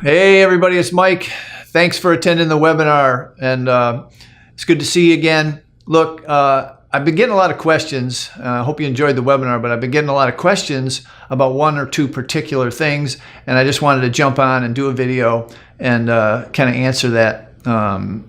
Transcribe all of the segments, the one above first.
Hey everybody, it's Mike. Thanks for attending the webinar, and it's good to see you again. Look, I've been getting a lot of questions. I hope you enjoyed the webinar, but I've been getting a lot of questions about one or two particular things, and I just wanted to jump on and do a video and kind of answer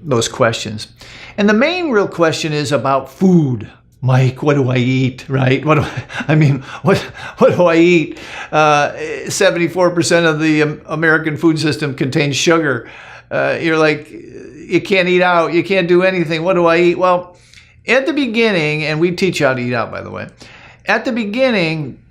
those questions. And the main real question is about food. Mike, what do I eat, right? What do I eat? 74% of the American food system contains sugar. You're like, you can't eat out, you can't do anything. What do I eat? Well, at the beginning, and we teach you how to eat out, by the way. At the beginning,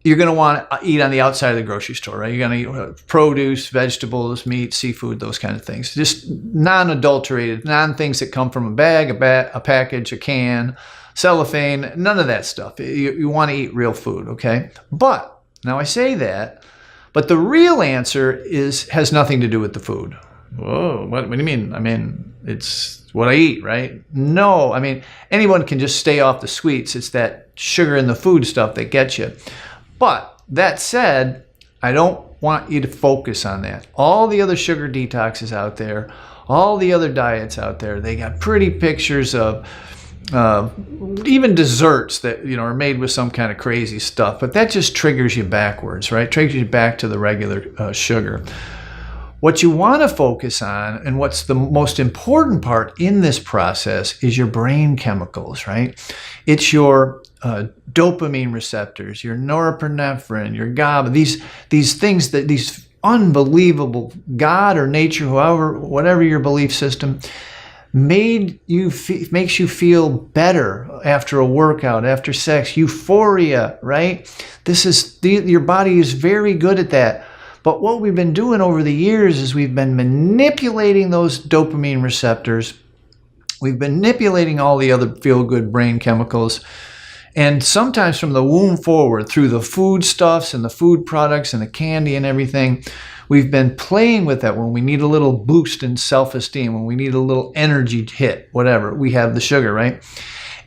you're going to want to eat on the outside of the grocery store, right? You're going to eat produce, vegetables, meat, seafood, those kind of things. Just non-adulterated, non-things that come from a bag, a package, a can, cellophane, none of that stuff. You want to eat real food, okay? But, now I say that, but the real answer has nothing to do with the food. Whoa, what do you mean? I mean, it's what I eat, right? No, I mean, anyone can just stay off the sweets. It's that sugar in the food stuff that gets you. But that said, I don't want you to focus on that. All the other sugar detoxes out there, all the other diets out there, they got pretty pictures of even desserts that are made with some kind of crazy stuff. But that just triggers you backwards, right? Triggers you back to the regular sugar. What you want to focus on, and what's the most important part in this process, is your brain chemicals, right? It's your dopamine receptors, your norepinephrine, your GABA, these things, these unbelievable, God or nature, whatever your belief system, makes you feel better after a workout, after sex, euphoria, right? Your body is very good at that. But what we've been doing over the years is we've been manipulating those dopamine receptors. We've been manipulating all the other feel-good brain chemicals. And sometimes from the womb forward, through the foodstuffs and the food products and the candy and everything, we've been playing with that when we need a little boost in self-esteem, when we need a little energy hit, whatever, we have the sugar, right?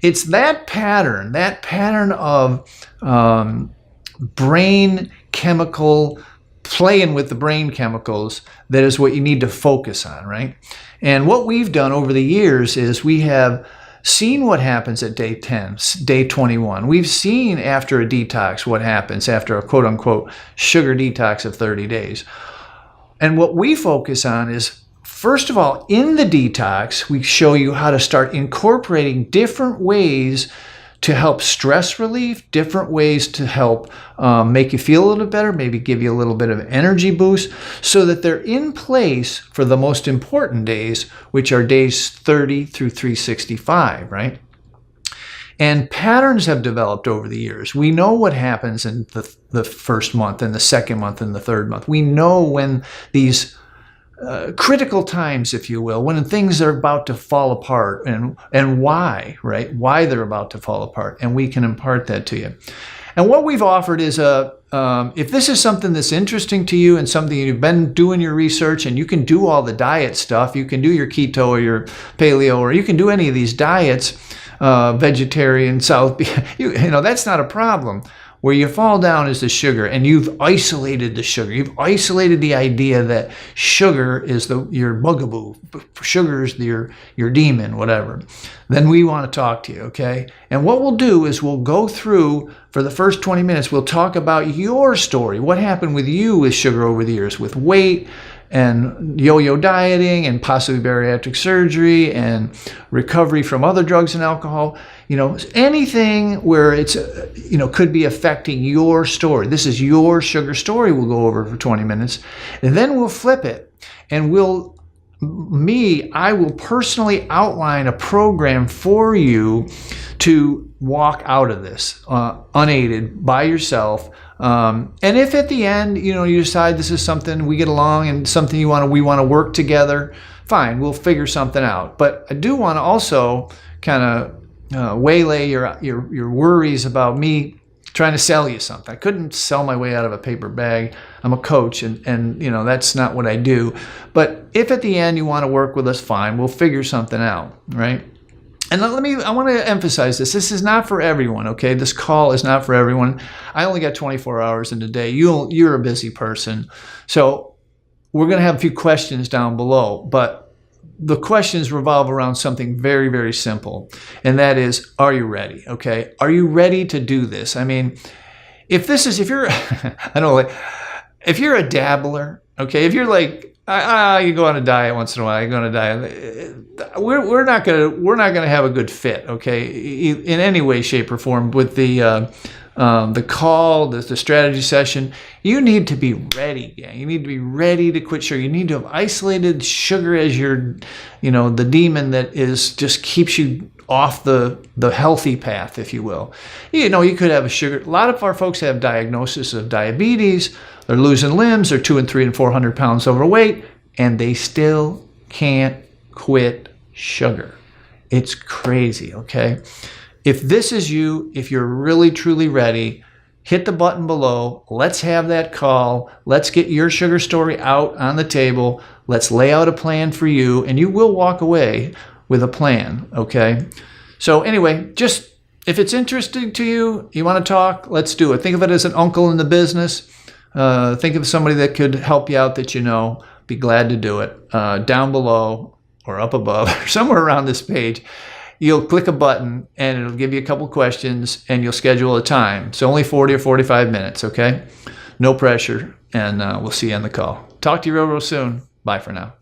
It's that pattern of brain chemical playing with the brain chemicals that is what you need to focus on, right? And what we've done over the years is we have seen what happens at day 10, day 21. We've seen after a detox what happens after a quote-unquote sugar detox of 30 days. And what we focus on is, first of all, in the detox, we show you how to start incorporating different ways to help stress relief, different ways to help make you feel a little better, maybe give you a little bit of energy boost, so that they're in place for the most important days, which are days 30 through 365, right? And patterns have developed over the years. We know what happens in the first month and the second month and the third month. We know when these critical times, if you will, when things are about to fall apart, and why, right? Why they're about to fall apart, and we can impart that to you. And what we've offered is if this is something that's interesting to you and something you've been doing your research, and you can do all the diet stuff, you can do your keto or your paleo, or you can do any of these diets, vegetarian, South, that's not a problem. Where you fall down is the sugar, and you've isolated the sugar. You've isolated the idea that sugar is your bugaboo. Sugar is your demon, whatever. Then we want to talk to you, okay? And what we'll do is we'll go through, for the first 20 minutes, we'll talk about your story. What happened with you with sugar over the years, with weight, and yo-yo dieting, and possibly bariatric surgery, and recovery from other drugs and alcohol. Anything where it's, could be affecting your story. This is your sugar story we'll go over for 20 minutes. And then we'll flip it, and I will personally outline a program for you to walk out of this unaided by yourself. And if at the end, you decide this is something we get along and something we want to work together, fine, we'll figure something out. But I do want to also kind of waylay your worries about me trying to sell you something. I couldn't sell my way out of a paper bag. I'm a coach, and that's not what I do. But if at the end you want to work with us, fine, we'll figure something out, right? And I want to emphasize this. This is not for everyone, okay? This call is not for everyone. I only got 24 hours in a day. You're a busy person. So we're going to have a few questions down below, but the questions revolve around something very, very simple. And that is, are you ready? Okay. Are you ready to do this? I mean, if you're, I don't know, like, if you're a dabbler, okay, if you're like, you go on a diet once in a while, you go on a diet, we're not gonna have a good fit, okay, in any way, shape, or form with the call, the strategy session. You need to be ready, gang. You need to be ready to quit sugar. You need to have isolated sugar as your, the demon that just keeps you off the healthy path, if you will. You could have a lot of our folks have diagnosis of diabetes, they're losing limbs, they're 200 and 300 and 400 pounds overweight, and they still can't quit sugar. It's crazy, okay? If this is you, if you're really, truly ready, hit the button below. Let's have that call. Let's get your sugar story out on the table. Let's lay out a plan for you, and you will walk away with a plan, okay? So anyway, just if it's interesting to you, you want to talk, let's do it. Think of it as an uncle in the business. Think of somebody that could help you out that you know. Be glad to do it. Down below or up above or somewhere around this page, you'll click a button and it'll give you a couple questions and you'll schedule a time. It's only 40 or 45 minutes, okay? No pressure, and we'll see you on the call. Talk to you real soon. Bye for now.